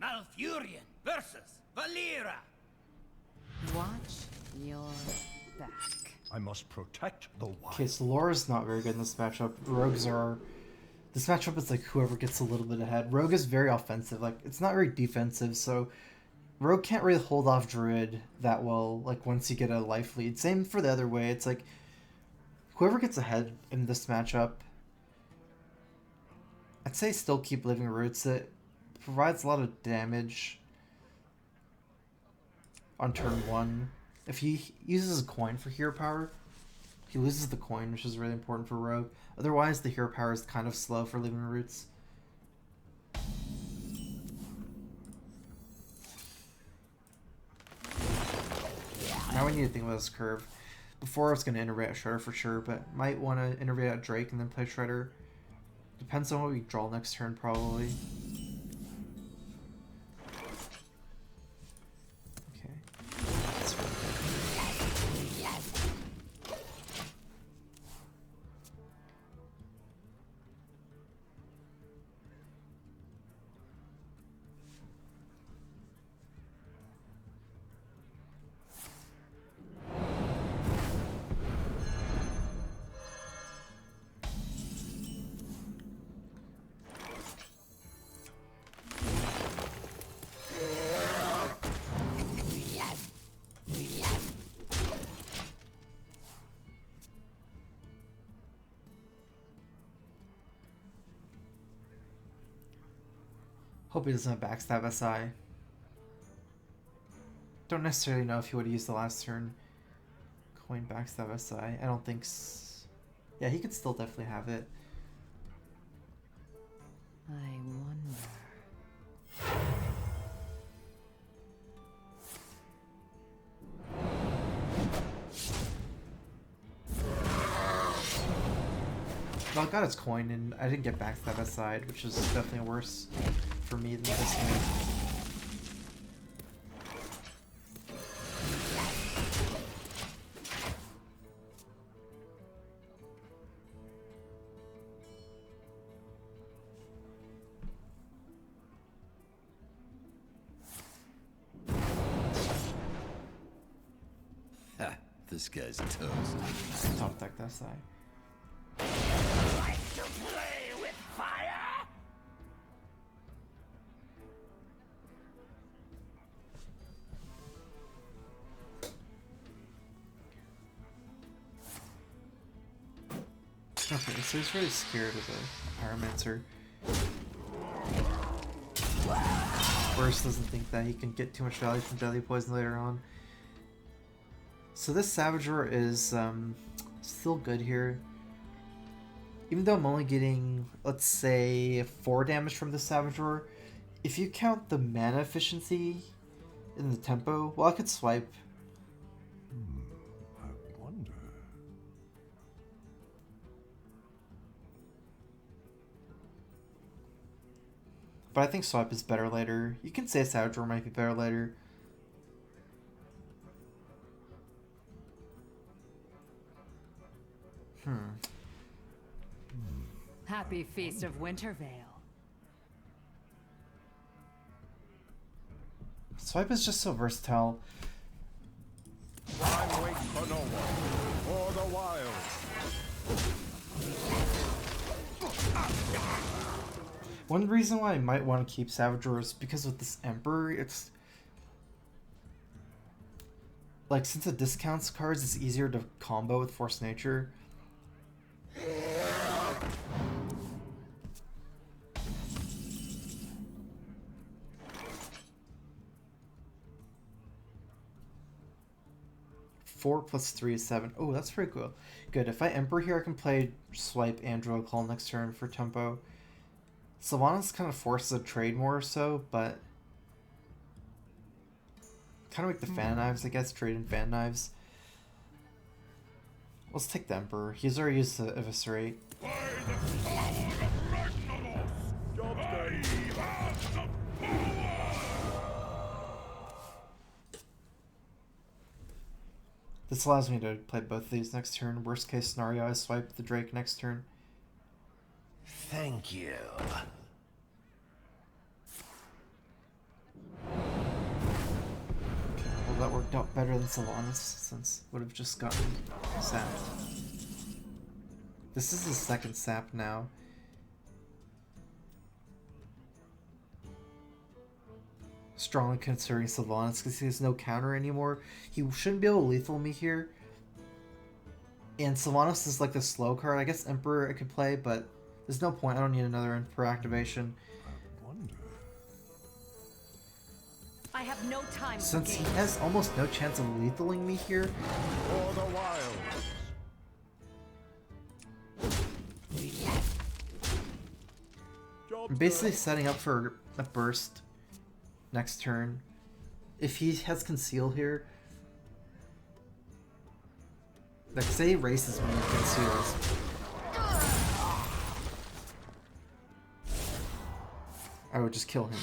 Malfurion versus Valera. Watch your back. I must protect the wild. Okay, so Laura's not very good in this matchup. Rogues are... This matchup is like whoever gets a little bit ahead. Rogue is very offensive. Like, it's not very defensive, so... Rogue can't really hold off Druid that well, like, once you get a life lead. Same for the other way. It's like... Whoever gets ahead in this matchup... I'd say still keep Living Roots. It provides a lot of damage on turn 1. If he uses a coin for hero power, He loses the coin, which is really important for Rogue. Otherwise, the hero power is kind of slow for Living Roots. Now we need to think about this curve. Before I was going to innervate at Shredder for sure, but might want to innervate at Drake and then play Shredder. Depends on what we draw next turn, probably. Okay. That's really good. Hope he doesn't have backstab SI. Don't necessarily know if he would have used the last turn. Coin backstab SI. I don't think. Yeah, he could still definitely have it. I wonder. Well, I got his coin and I didn't get backstab aside, which is definitely worse for me than this one. Ha! This guy's toast. Top deck that side. Like to play with fire? Okay, so he's really scared of the Pyromancer. Burst doesn't think that he can get too much value from Deadly Poison later on. So this Savage Roar is still good here. Even though I'm only getting, let's say, 4 damage from the Savage Roar, if you count the mana efficiency in the tempo, well, I could swipe. I wonder. But I think swipe is better later. You can say Savage Roar might be better later. Happy Feast of Wintervale. Swipe is just so versatile. Time waits for no one. For the wild. One reason why I might want to keep Savage Roar is because with this Emperor, it's like, since it discounts cards, it's easier to combo with Force Nature. Four plus 3 is 7. Oh, that's pretty cool. Good. If I Emperor here, I can play Swipe and Druid Call next turn for tempo. Sylvanas kind of forces a trade more or so, but kind of like the Fan Knives, I guess, trade in Fan Knives. Let's take the Emperor. He's already used the Eviscerate. By the power of Ragnaros, Job's done. I have the power! This allows me to play both of these next turn. Worst case scenario, I swipe the Drake next turn. Thank you. Well, that worked out better than Sylvanas, since would have just gotten sapped. This is his second sap now. Strongly considering Sylvanas because he has no counter anymore. He shouldn't be able to lethal me here. And Sylvanas is like the slow card. I guess Emperor I could play, but there's no point. I don't need another Emperor activation. I wonder. I have no time Since for he games. has almost no chance of lethaling me here, For the wild. I'm basically setting up for a burst next turn. If he has conceal here, like say he races me and conceals, I would just kill him.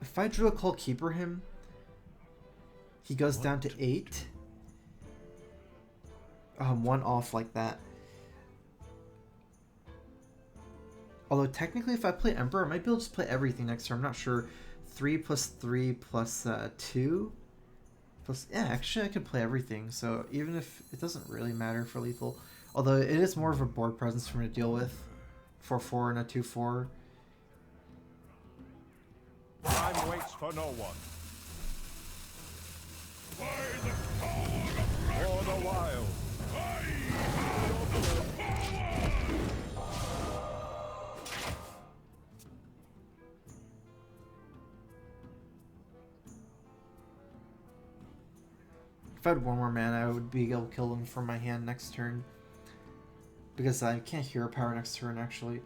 If I drew a Call Keeper him, he goes down to 8. One off like that. Although technically if I play Emperor, I might be able to just play everything next turn. I'm not sure. 3 plus 3 plus 2. Plus, yeah, actually I could play everything. So even if it doesn't really matter for lethal. Although it is more of a board presence for me to deal with. 4/4 and a 2/4. Time waits for no one. For the wild. If I had one more mana, I would be able to kill them from my hand next turn. Because I can't hero power next turn, actually.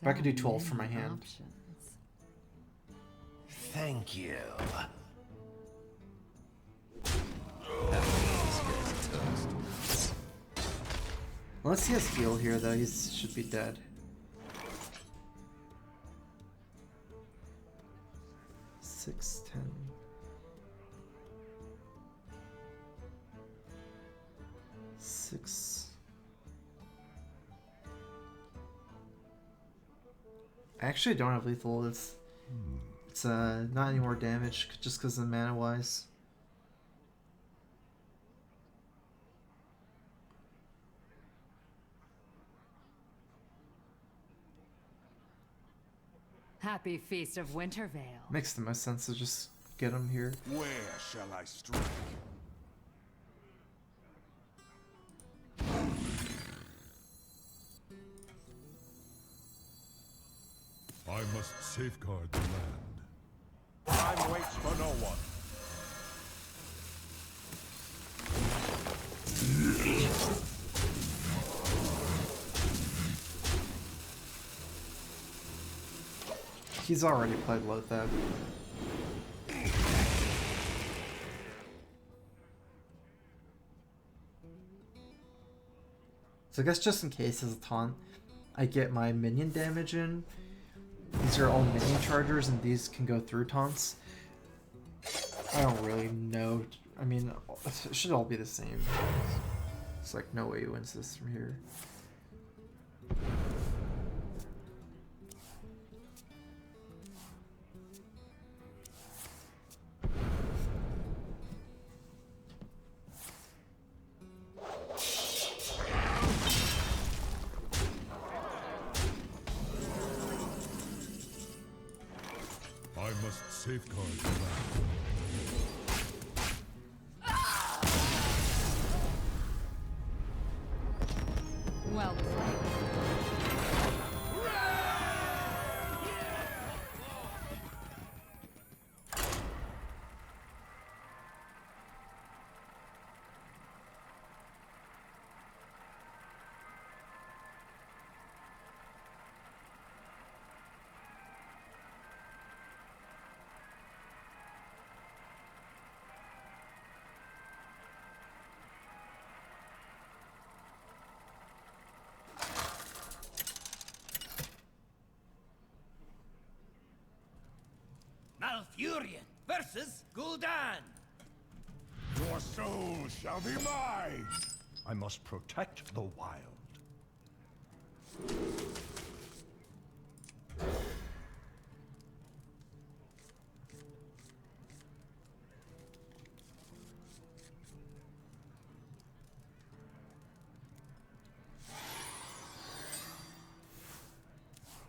But I could do 12 for my hand. Thank you. Unless he has heal here, though, he should be dead. 6, 10. I actually don't have lethal. It's not any more damage just because of mana wise. Happy Feast of Wintervale. Makes the most sense to just get him here. Where shall I strike? I must safeguard the land. Time waits for no one. He's already played Lothab. So I guess just in case as a taunt, I get my minion damage in. These are all minion chargers and these can go through taunts. I don't really know. I mean, it should all be the same. It's like no way he wins this from here. I must safeguard the land. Well played. Malfurion versus Gul'dan. Your soul shall be mine. I must protect the wild.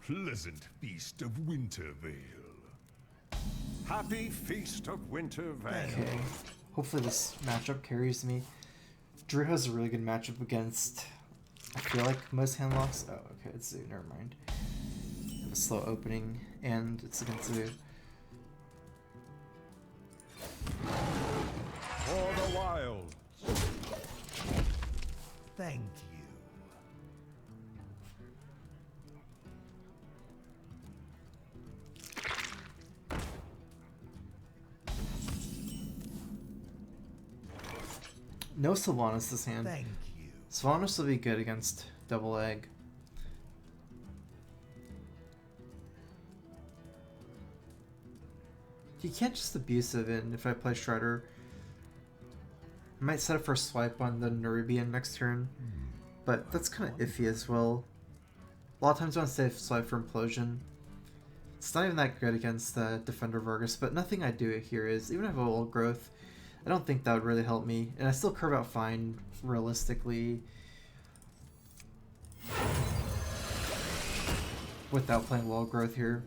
pleasant feast of Wintervale. Happy Feast of Wintervale. Okay. Hopefully this matchup carries me. Druid has a really good matchup against, I feel like, most hand locks. Oh, okay, it's Zoo, never mind. Have a slow opening, and it's against Zoo. For the wilds. Thank you. No Sylvanas this hand. Thank you. Sylvanas will be good against double egg. You can't just abusive in if I play Shredder. I might set up for a swipe on the Nerubian next turn, but that's kind of iffy as well. A lot of times I want to save swipe for Implosion. It's not even that good against Defender Vargas, but nothing I do here is, even if I have a old growth, I don't think that would really help me, and I still curve out fine, realistically, without playing wall growth here.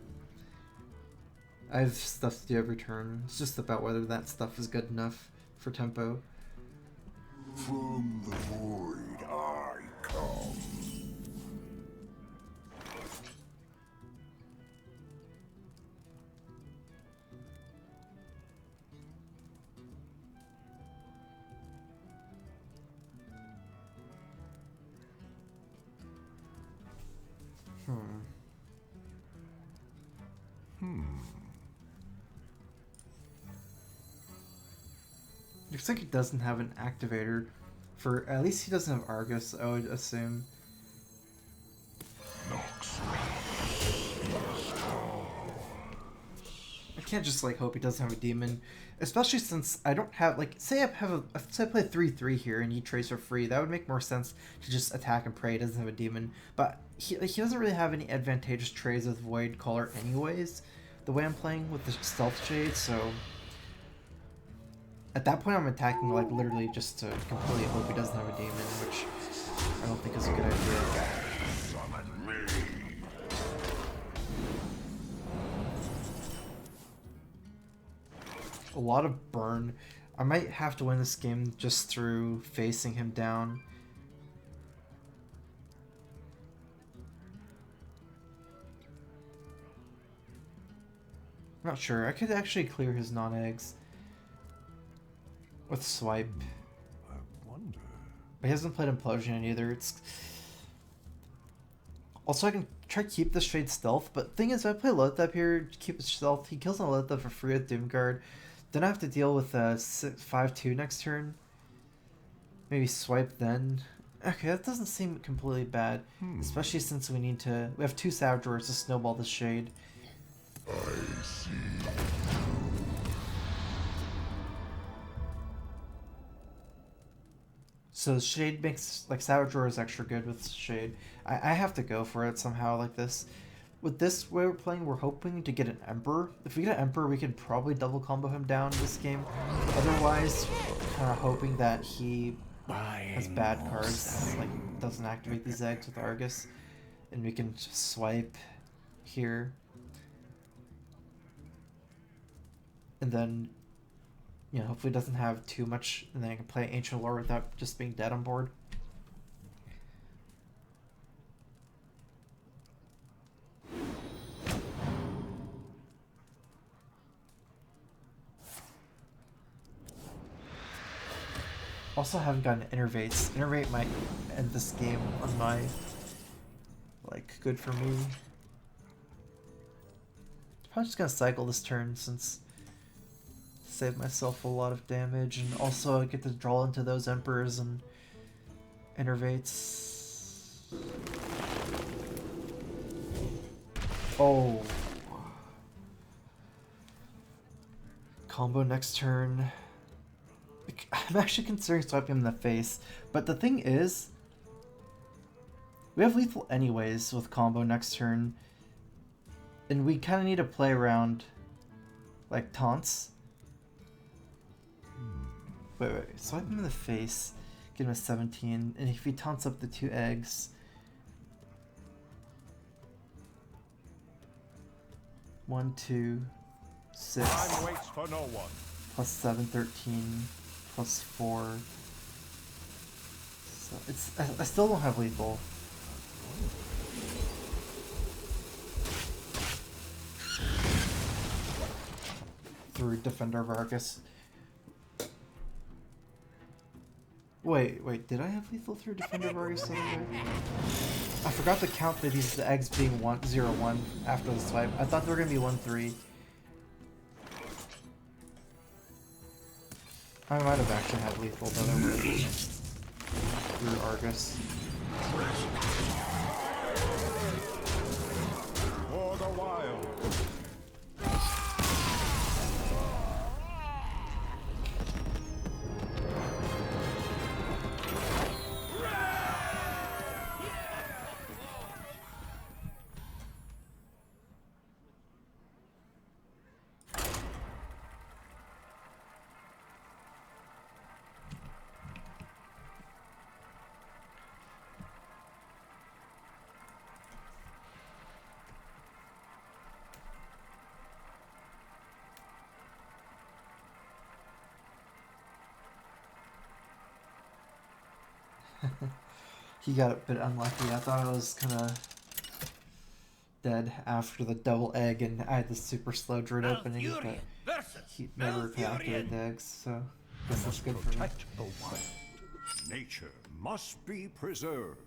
I have stuff to do every turn. It's just about whether that stuff is good enough for tempo. From the void I come. Looks like he doesn't have an activator. For at least he doesn't have Argus, I would assume. I can't just like hope he doesn't have a demon, especially since I don't have like say I play 3/3 here and he trades for free. That would make more sense to just attack and pray. He doesn't have a demon, but he doesn't really have any advantageous trades with Void Caller anyways. The way I'm playing with the Stealth Shade, so at that point I'm attacking like literally just to completely hope he doesn't have a demon, which I don't think is a good idea. A lot of burn. I might have to win this game just through facing him down. I'm not sure. I could actually clear his non-eggs with swipe. I wonder. But he hasn't played Implosion either. It's also I can try to keep this Shade stealth, but thing is, if I play Loatheb here, keep it stealth, he kills on Loatheb for free with Doomguard. Then I have to deal with 5/2 next turn. Maybe swipe then. Okay, that doesn't seem completely bad, especially since we have 2 Savage Roars to snowball the Shade. I see. So Shade makes, like, Savage Roar is extra good with Shade. I have to go for it somehow like this. With this way we're playing, we're hoping to get an Emperor. If we get an Emperor, we can probably double combo him down this game. Otherwise, we're kind of hoping that he has bad cards, like doesn't activate these eggs with Argus, and we can just swipe here. And then, you know, hopefully it doesn't have too much, and then I can play Ancient Lore without just being dead on board. Also haven't gotten Innervates. Innervate might end this game on my, like, good for me. Probably just gonna cycle this turn since save myself a lot of damage, and also I get to draw into those Emperors and Innervates. Oh. Combo next turn. I'm actually considering swiping him in the face, but the thing is, we have lethal anyways with combo next turn, and we kind of need to play around, like, taunts. Wait, swipe him in the face, get him a 17, and if he taunts up the 2 eggs, 1, 2, 6, Time waits for no one. plus 7, 13, plus 4. So it's I still don't have lethal. Through Defender Vargas. Wait, did I have lethal through Defender Vargas the other way? I forgot to count that these the eggs being 1, 0, 1 after the swipe. I thought they were gonna be 1, 3. I might have actually had lethal, but I would through Argus. For the wild. He got a bit unlucky. I thought I was kinda dead after the double egg and I had the super slow Druid opening, but Malfurion versus he never activated the Malfurion. eggs, so guess that's Must good for me. protect the wild. Nature must be preserved.